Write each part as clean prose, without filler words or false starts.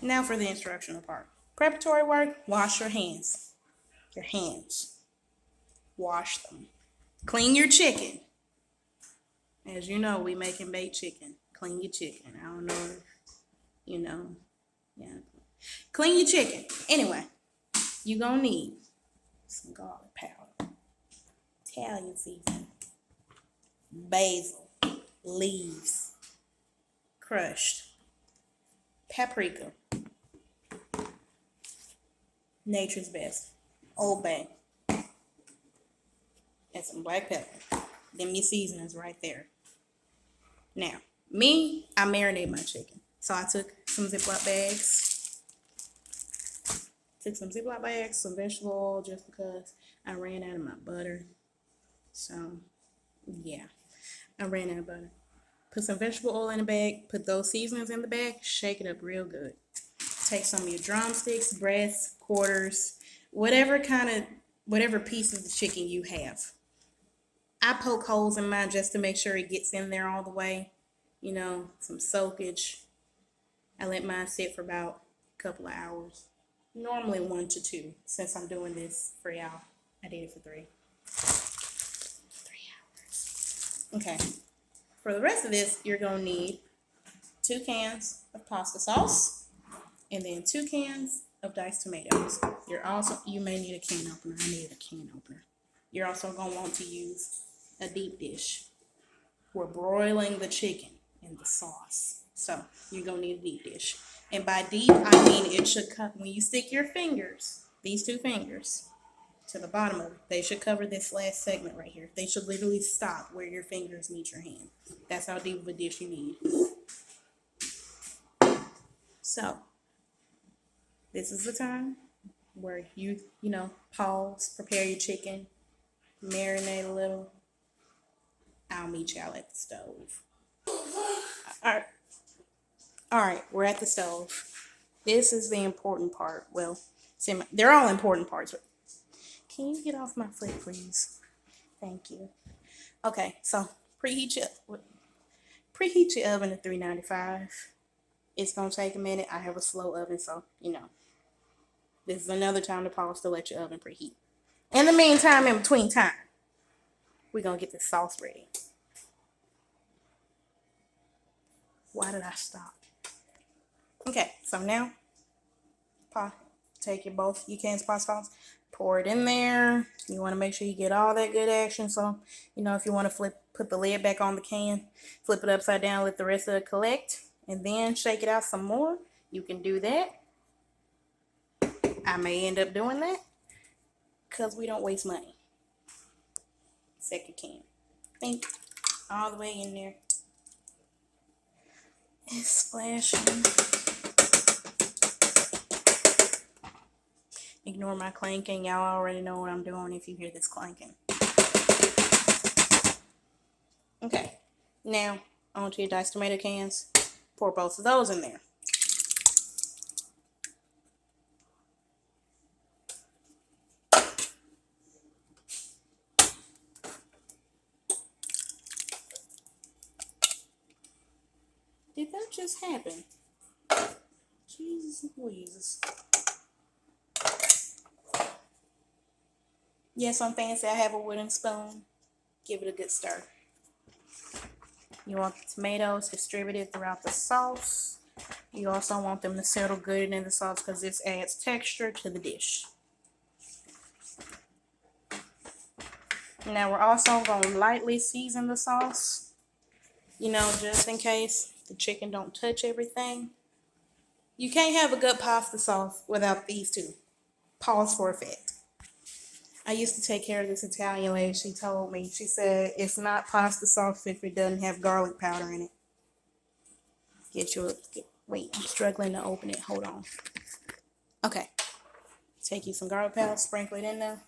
Now for the instructional part. Preparatory work, wash your hands. Your hands. Wash them. Clean your chicken. As you know, we making baked chicken. Clean your chicken. I don't know if, yeah. Clean your chicken. Anyway, you gonna need some garlic powder, Italian seasoning, basil, leaves, crushed, paprika, nature's best, Old Bay, and some black pepper. Them your seasonings right there. Now, I marinate my chicken. So I took some Ziploc bags. Some vegetable oil just because I ran out of my butter. So, yeah, I ran out of butter. Put some vegetable oil in the bag. Put those seasonings in the bag. Shake it up real good. Take some of your drumsticks, breasts, quarters, whatever pieces of chicken you have. I poke holes in mine just to make sure it gets in there all the way. Some soakage. I let mine sit for about a couple of hours. Normally 1 to 2. Since I'm doing this for y'all, I did it for 3. 3 hours. Okay. For the rest of this, you're going to need 2 cans of pasta sauce and then 2 cans of diced tomatoes. You may need a can opener. I need a can opener. You're also going to want to use a deep dish. We're broiling the chicken in the sauce. So you're going to need a deep dish. And by deep, I mean it should cover, when you stick your fingers, these 2 fingers, to the bottom of it, they should cover this last segment right here. They should literally stop where your fingers meet your hand. That's how deep of a dish you need. So, this is the time where you pause, prepare your chicken, marinate a little. I'll meet y'all at the stove. All right, we're at the stove. This is the important part. Well, they're all important parts. But can you get off my foot, please? Thank you. Okay, so preheat your oven to 395. It's gonna take a minute. I have a slow oven, so this is another time to pause to let your oven preheat. In the meantime, in between time, we're gonna get this sauce ready. Why did I stop? Okay, so now, take your cans of pasta sauce, pour it in there. You want to make sure you get all that good action. So, if you want to put the lid back on the can, flip it upside down, let the rest of it collect, and then shake it out some more. You can do that. I may end up doing that because we don't waste money. Second can. Think all the way in there. It's splashing. Ignore my clanking. Y'all already know what I'm doing if you hear this clanking. Okay. Now, onto your diced tomato cans. Pour both of those in there. Did that just happen? Jesus Louise. Yes, I'm fancy. I have a wooden spoon. Give it a good stir. You want the tomatoes distributed throughout the sauce. You also want them to settle good in the sauce because this adds texture to the dish. Now we're also going to lightly season the sauce. Just in case the chicken don't touch everything. You can't have a good pasta sauce without these 2. Pause for effect. I used to take care of this Italian lady. She told me, she said, it's not pasta sauce if it doesn't have garlic powder in it. Wait, I'm struggling to open it. Hold on. Okay. Take you some garlic powder, sprinkle it in there.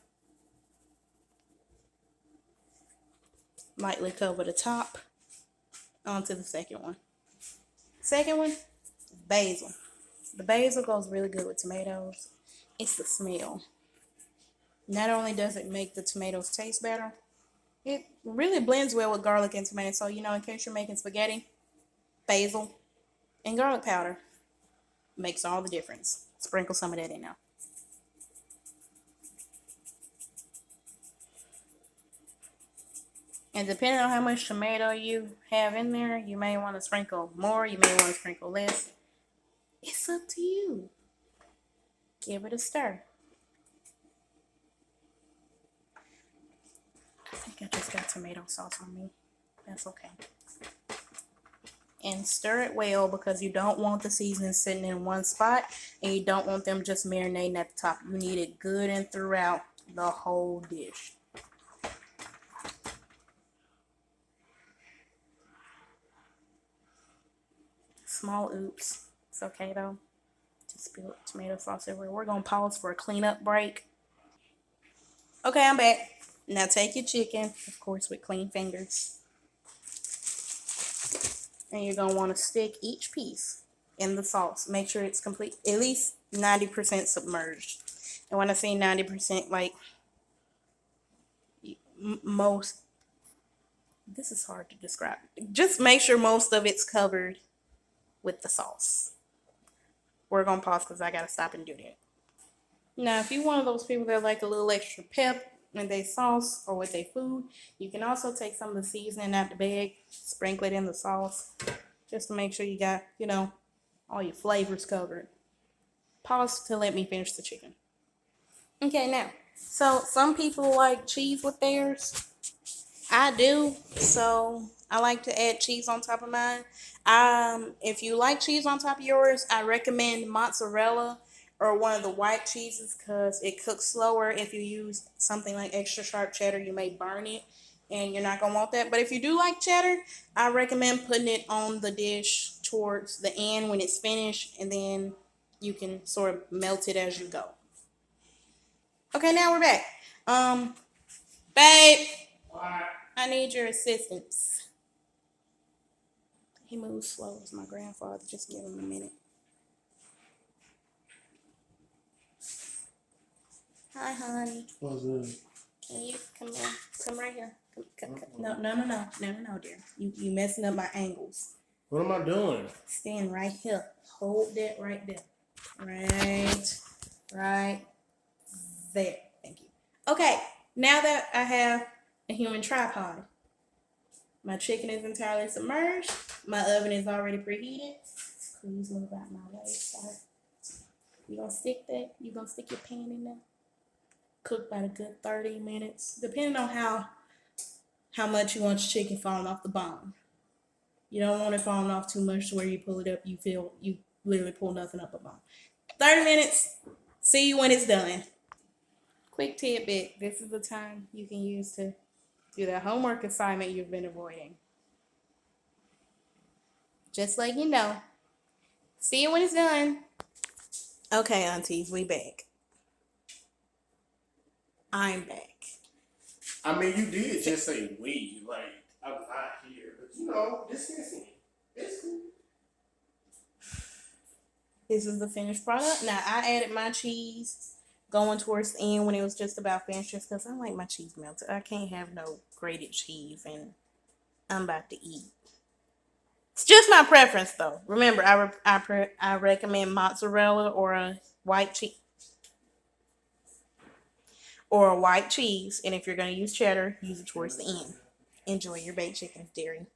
Lightly cover the top. On to the second one. Second one, basil. The basil goes really good with tomatoes. It's the smell. Not only does it make the tomatoes taste better, it really blends well with garlic and tomato. So, in case you're making spaghetti, basil and garlic powder. Makes all the difference. Sprinkle some of that in now. And depending on how much tomato you have in there, you may want to sprinkle more, you may want to sprinkle less. It's up to you. Give it a stir. I think I just got tomato sauce on me. That's okay. And stir it well because you don't want the seasoning sitting in one spot and you don't want them just marinating at the top. You need it good and throughout the whole dish. Small oops. It's okay though. Just spill tomato sauce everywhere. We're going to pause for a cleanup break. Okay, I'm back. Now take your chicken, of course, with clean fingers. And you're going to want to stick each piece in the sauce. Make sure it's complete, at least 90% submerged. And when I say 90%, like most, this is hard to describe. Just make sure most of it's covered with the sauce. We're going to pause because I got to stop and do that. Now, if you're one of those people that like a little extra pep in their sauce or with their food, you can also take some of the seasoning out the bag, sprinkle it in the sauce, just to make sure you got, you know, all your flavors covered. Pause to let me finish the chicken. Okay, now, so some people like cheese with theirs. I do, so I like to add cheese on top of mine. If you like cheese on top of yours, I recommend mozzarella or one of the white cheeses because it cooks slower. If you use something like extra sharp cheddar, you may burn it and you're not going to want that. But if you do like cheddar, I recommend putting it on the dish towards the end when it's finished, and then you can sort of melt it as you go. Okay, now we're back. Babe, I need your assistance. He moves slow as my grandfather. Just give him a minute. Hi, honey. What's up? Can you come here? Come right here. Come. No, dear. You messing up my angles. What am I doing? Stand right here. Hold that right there. Right there. Thank you. Okay, now that I have a human tripod, my chicken is entirely submerged. My oven is already preheated. Please move out my way. Sorry. You gonna stick your pan in there? Cook about a good 30 minutes, depending on how much you want your chicken falling off the bone. You don't want it falling off too much to where you pull it up, you feel you literally pull nothing up a bone. 30 minutes. See you when it's done. Quick tidbit. This is the time you can use to do that homework assignment you've been avoiding. Just like you know. See you when it's done. Okay, aunties, we back. I'm back. I mean, you did just say we, like, I'm not here. But, you know, dismissing it. It's cool. This is the finished product. Now, I added my cheese going towards the end when it was just about finished, just because I like my cheese melted. I can't have no grated cheese, and I'm about to eat. It's just my preference, though. Remember, I recommend mozzarella or a white cheese. Or a white cheese, and if you're going to use cheddar, use it towards the end. Enjoy your baked chicken, dairy.